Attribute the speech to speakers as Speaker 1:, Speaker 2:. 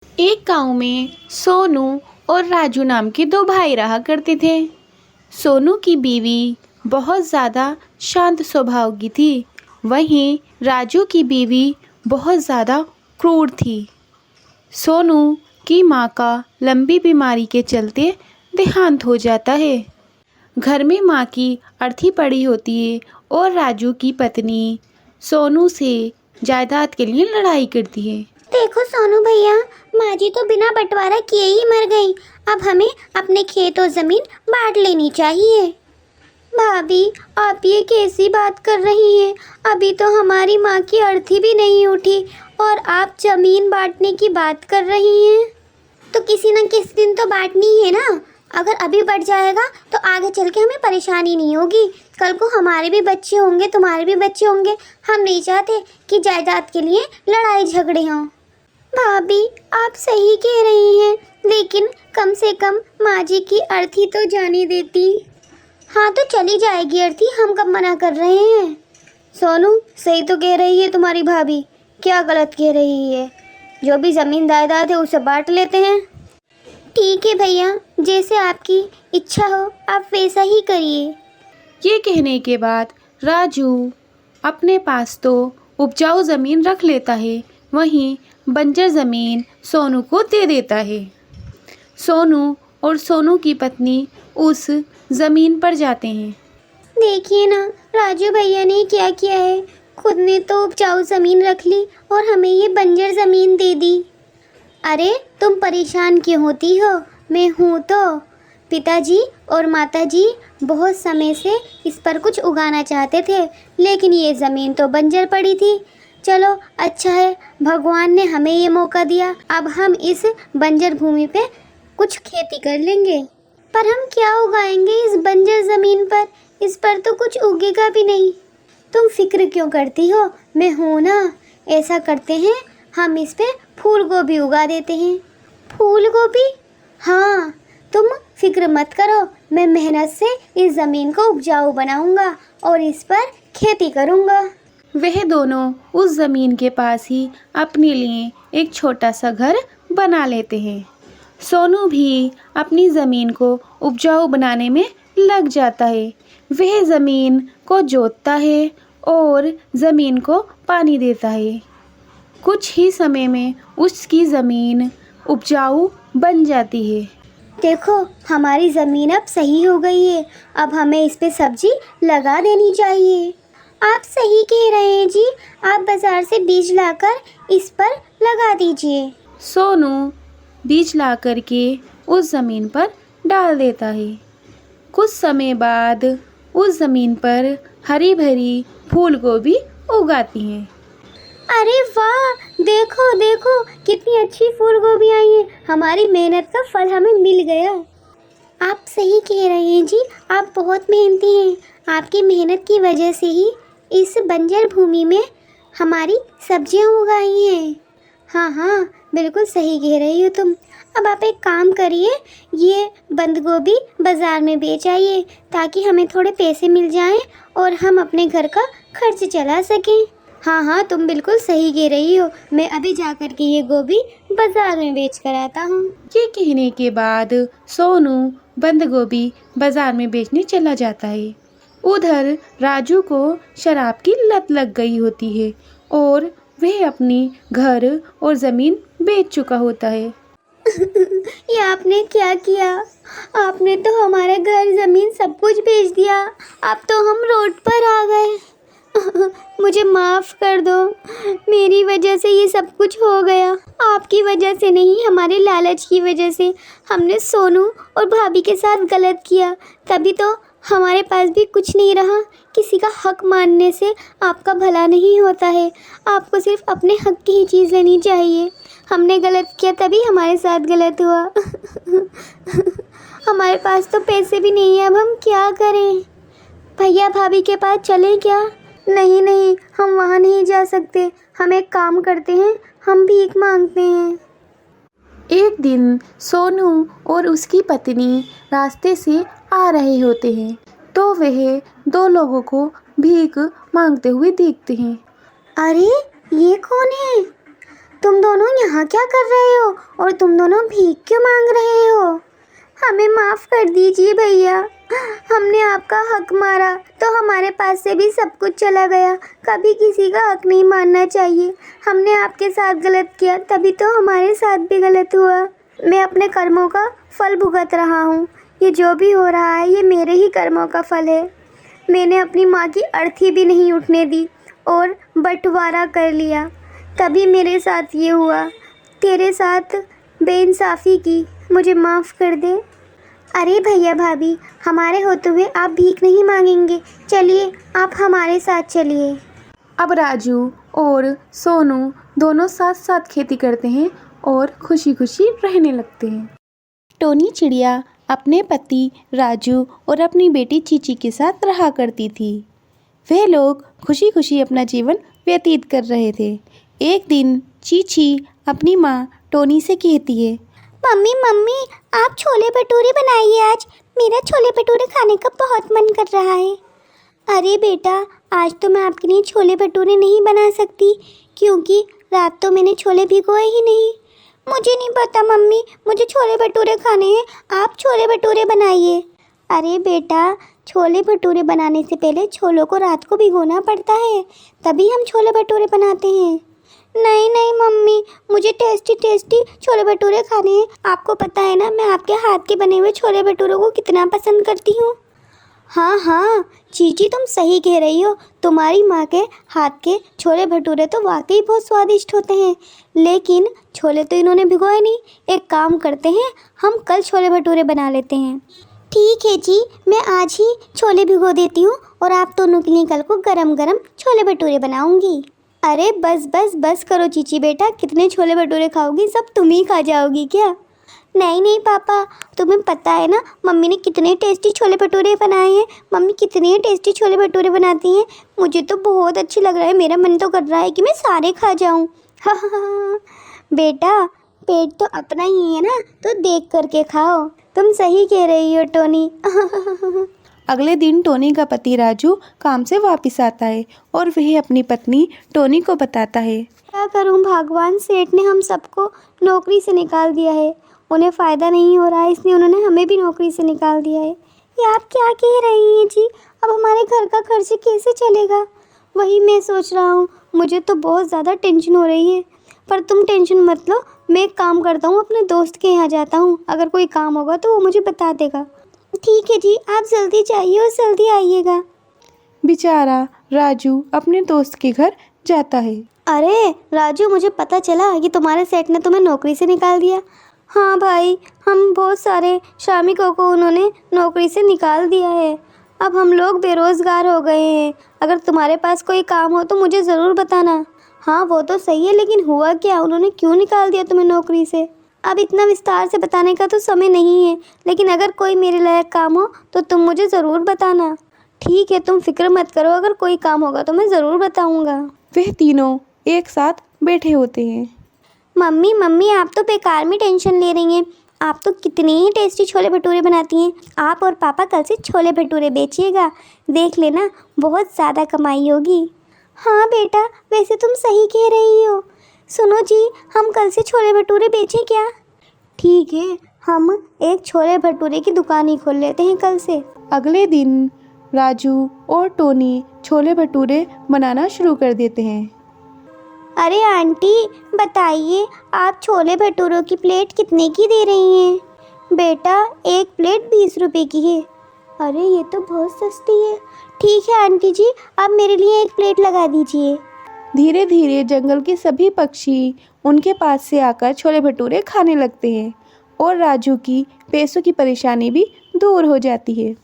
Speaker 1: एक गांव में सोनू और राजू नाम के दो भाई रहा करते थे। सोनू की बीवी बहुत ज़्यादा शांत स्वभाव की थी, वहीं राजू की बीवी बहुत ज़्यादा क्रूर थी। सोनू की माँ का लंबी बीमारी के चलते देहांत हो जाता है। घर में माँ की अर्थी पड़ी होती है और राजू की पत्नी सोनू से जायदाद के लिए लड़ाई करती है।
Speaker 2: देखो सोनू भैया, माँ जी तो बिना बंटवारा किए ही मर गई। अब हमें अपने खेत और जमीन बांट लेनी चाहिए। भाभी, आप ये कैसी बात कर रही हैं? अभी तो हमारी माँ की अर्थी भी नहीं उठी और आप जमीन बांटने की बात कर रही हैं। तो किसी न किसी दिन तो बांटनी है ना। अगर अभी बढ़ जाएगा तो आगे चल के हमें परेशानी नहीं होगी। कल को हमारे भी बच्चे होंगे, तुम्हारे भी बच्चे होंगे। हम नहीं चाहते कि जायदाद के लिए लड़ाई झगड़े हों। भाभी, आप सही कह रही हैं, लेकिन कम से कम माँ जी की अर्थी तो जाने देती। हाँ तो चली जाएगी अर्थी, हम कब मना कर रहे हैं। सोनू, सही तो कह रही है तुम्हारी भाभी, क्या गलत कह रही है। जो भी ज़मीन जायदाद है उसे बांट लेते हैं। ठीक है भैया, जैसे आपकी इच्छा हो आप वैसा ही करिए।
Speaker 1: ये कहने के बाद राजू अपने पास तो उपजाऊ ज़मीन रख लेता है, वहीं बंजर ज़मीन सोनू को दे देता है। सोनू और सोनू की पत्नी उस ज़मीन पर जाते हैं।
Speaker 2: देखिए ना, राजू भैया ने क्या किया है। खुद ने तो उपजाऊ ज़मीन रख ली और हमें ये बंजर ज़मीन दे दी। अरे तुम परेशान क्यों होती हो, मैं हूँ तो। पिताजी और माताजी बहुत समय से इस पर कुछ उगाना चाहते थे, लेकिन ये ज़मीन तो बंजर पड़ी थी। चलो अच्छा है, भगवान ने हमें ये मौका दिया। अब हम इस बंजर भूमि पे कुछ खेती कर लेंगे। पर हम क्या उगाएंगे इस बंजर ज़मीन पर? इस पर तो कुछ उगेगा भी नहीं। तुम फिक्र क्यों करती हो, मैं हूँ ना। ऐसा करते हैं, हम इस पे फूल गोभी उगा देते हैं। फूल गोभी? हाँ, तुम फिक्र मत करो, मैं मेहनत से इस ज़मीन को उपजाऊ बनाऊंगा और इस पर खेती करूंगा।
Speaker 1: वह दोनों उस ज़मीन के पास ही अपने लिए एक छोटा सा घर बना लेते हैं। सोनू भी अपनी ज़मीन को उपजाऊ बनाने में लग जाता है। वह ज़मीन को जोतता है और ज़मीन को पानी देता है। कुछ ही समय में उसकी ज़मीन उपजाऊ बन जाती है।
Speaker 2: देखो, हमारी ज़मीन अब सही हो गई है। अब हमें इस पे सब्जी लगा देनी चाहिए। आप सही कह रहे हैं जी, आप बाज़ार से बीज लाकर इस पर लगा दीजिए।
Speaker 1: सोनू बीज ला करके उस ज़मीन पर डाल देता है। कुछ समय बाद उस ज़मीन पर हरी भरी फूल गोभी उगाती हैं।
Speaker 2: अरे वाह, देखो देखो कितनी अच्छी फूल गोभी आई है। हमारी मेहनत का फल हमें मिल गया। आप सही कह रहे हैं जी, आप बहुत मेहनती हैं। आपकी मेहनत की वजह से ही इस बंजर भूमि में हमारी सब्जियां उगाई हैं। हाँ हाँ, बिल्कुल सही कह रही हो तुम। अब आप एक काम करिए, ये बंद गोभी बाज़ार में बेच आइए ताकि हमें थोड़े पैसे मिल जाएं और हम अपने घर का खर्च चला सकें। हाँ हाँ, तुम बिल्कुल सही कह रही हो। मैं अभी जा कर के ये गोभी बाज़ार में बेच कर आता हूँ।
Speaker 1: ये कहने के बाद सोनू बंद गोभी बाज़ार में बेचने चला जाता है। उधर राजू को शराब की लत लग गई होती है और वह अपनी घर और ज़मीन बेच चुका होता है।
Speaker 2: ये आपने क्या किया? आपने तो हमारा घर ज़मीन सब कुछ बेच दिया। अब तो हम रोड पर आ गए। मुझे माफ़ कर दो, मेरी वजह से ये सब कुछ हो गया। आपकी वजह से नहीं, हमारे लालच की वजह से हमने सोनू और भाभी के साथ गलत किया। तभी तो हमारे पास भी कुछ नहीं रहा। किसी का हक मानने से आपका भला नहीं होता है। आपको सिर्फ अपने हक की ही चीज़ लेनी चाहिए। हमने गलत किया तभी हमारे साथ गलत हुआ। हमारे पास तो पैसे भी नहीं है, अब हम क्या करें? भैया भाभी के पास चलें क्या? नहीं नहीं, हम वहाँ नहीं जा सकते। हम एक काम करते हैं, हम भीख मांगते हैं।
Speaker 1: एक दिन सोनू और उसकी पत्नी रास्ते से आ रहे होते हैं तो वह दो लोगों को भीख मांगते हुए देखते हैं।
Speaker 2: अरे ये कौन है? तुम दोनों यहाँ क्या कर रहे हो और तुम दोनों भीख क्यों मांग रहे हो? हमें माफ़ कर दीजिए भैया, हमने आपका हक मारा तो हमारे पास से भी सब कुछ चला गया। कभी किसी का हक नहीं मानना चाहिए। हमने आपके साथ गलत किया तभी तो हमारे साथ भी गलत हुआ। मैं अपने कर्मों का फल भुगत रहा हूँ। ये जो भी हो रहा है ये मेरे ही कर्मों का फल है। मैंने अपनी माँ की अर्थी भी नहीं उठने दी और बंटवारा कर लिया, तभी मेरे साथ ये हुआ। तेरे साथ बेइंसाफ़ी की, मुझे माफ़ कर दे। अरे भैया भाभी, हमारे होते हुए आप भीख नहीं मांगेंगे। चलिए आप हमारे साथ चलिए।
Speaker 1: अब राजू और सोनू दोनों साथ साथ खेती करते हैं और खुशी खुशी रहने लगते हैं। टोनी चिड़िया अपने पति राजू और अपनी बेटी चीची के साथ रहा करती थी। वे लोग खुशी खुशी अपना जीवन व्यतीत कर रहे थे। एक दिन चीची अपनी माँ टोनी से कहती है,
Speaker 2: मम्मी मम्मी, आप छोले भटूरे बनाइए आज। मेरा छोले भटूरे खाने का बहुत मन कर रहा है। अरे बेटा, आज तो मैं आपके लिए छोले भटूरे नहीं बना सकती क्योंकि रात तो मैंने छोले भिगोए ही नहीं। मुझे नहीं पता मम्मी, मुझे छोले भटूरे खाने हैं, आप छोले भटूरे बनाइए। अरे बेटा, छोले भटूरे बनाने से पहले छोलों को रात को भिगोना पड़ता है, तभी हम छोले भटूरे बनाते हैं। नहीं नहीं मम्मी, मुझे टेस्टी टेस्टी छोले भटूरे खाने हैं। आपको पता है ना मैं आपके हाथ के बने हुए छोले भटूरों को कितना पसंद करती हूँ। हाँ हाँ चीची, तुम सही कह रही हो। तुम्हारी माँ के हाथ के छोले भटूरे तो वाकई बहुत स्वादिष्ट होते हैं, लेकिन छोले तो इन्होंने भिगोए नहीं। एक काम करते हैं, हम कल छोले भटूरे बना लेते हैं। ठीक है जी, मैं आज ही छोले भिगो देती हूँ और आप दोनों के लिए कल को गरम गरम छोले भटूरे बनाऊँगी। अरे बस बस बस करो चीची बेटा, कितने छोले भटूरे खाओगी? सब तुम ही खा जाओगी क्या? नहीं नहीं पापा, तुम्हें पता है ना मम्मी ने कितने टेस्टी छोले भटूरे बनाए हैं। मम्मी कितने टेस्टी छोले भटूरे बनाती हैं, मुझे तो बहुत अच्छे लग रहा है। मेरा मन तो कर रहा है कि मैं सारे खा जाऊँ। बेटा, पेट तो अपना ही है ना, तो देख करके खाओ। तुम सही कह रही हो टोनी।
Speaker 1: अगले दिन टोनी का पति राजू काम से वापस आता है और वह अपनी पत्नी टोनी को बताता है,
Speaker 2: क्या करूं भगवान, सेठ ने हम सबको नौकरी से निकाल दिया है। उन्हें फ़ायदा नहीं हो रहा है, इसलिए उन्होंने हमें भी नौकरी से निकाल दिया है। ये आप क्या कह रही हैं जी? अब हमारे घर का खर्च कैसे चलेगा? वही मैं सोच रहा हूँ, मुझे तो बहुत ज़्यादा टेंशन हो रही है। पर तुम टेंशन मत लो, मैं एक काम करता हूँ, अपने दोस्त के यहाँ जाता हूँ। अगर कोई काम होगा तो वो मुझे बता देगा। ठीक है जी, आप जल्दी जाइए और जल्दी आइएगा।
Speaker 1: बेचारा राजू अपने दोस्त के घर जाता है।
Speaker 2: अरे राजू, मुझे पता चला कि तुम्हारे सेठ ने तुम्हें नौकरी से निकाल दिया। हाँ भाई, हम बहुत सारे श्रमिकों को उन्होंने नौकरी से निकाल दिया है। अब हम लोग बेरोज़गार हो गए हैं। अगर तुम्हारे पास कोई काम हो तो मुझे ज़रूर बताना। हाँ वो तो सही है, लेकिन हुआ क्या? उन्होंने क्यों निकाल दिया तुम्हें नौकरी से? अब इतना विस्तार से बताने का तो समय नहीं है, लेकिन अगर कोई मेरे लायक काम हो तो तुम मुझे ज़रूर बताना। ठीक है, तुम फिक्र मत करो, अगर कोई काम होगा तो मैं ज़रूर बताऊँगा।
Speaker 1: वह तीनों एक साथ बैठे होते हैं।
Speaker 2: मम्मी मम्मी, आप तो बेकार में टेंशन ले रही हैं। आप तो कितने ही टेस्टी छोले भटूरे बनाती हैं। आप और पापा कल से छोले भटूरे बेचिएगा, देख लेना बहुत ज़्यादा कमाई होगी। हाँ बेटा, वैसे तुम सही कह रही हो। सुनो जी, हम कल से छोले भटूरे बेचें क्या? ठीक है, हम एक छोले भटूरे की दुकान ही खोल लेते हैं कल से।
Speaker 1: अगले दिन राजू और टोनी छोले भटूरे बनाना शुरू कर देते हैं।
Speaker 2: अरे आंटी बताइए, आप छोले भटूरों की प्लेट कितने की दे रही हैं? बेटा, एक प्लेट 20 रुपए की है। अरे ये तो बहुत सस्ती है। ठीक है आंटी जी, आप मेरे लिए एक प्लेट लगा दीजिए।
Speaker 1: धीरे धीरे जंगल के सभी पक्षी उनके पास से आकर छोले भटूरे खाने लगते हैं और राजू की पैसों की परेशानी भी दूर हो जाती है।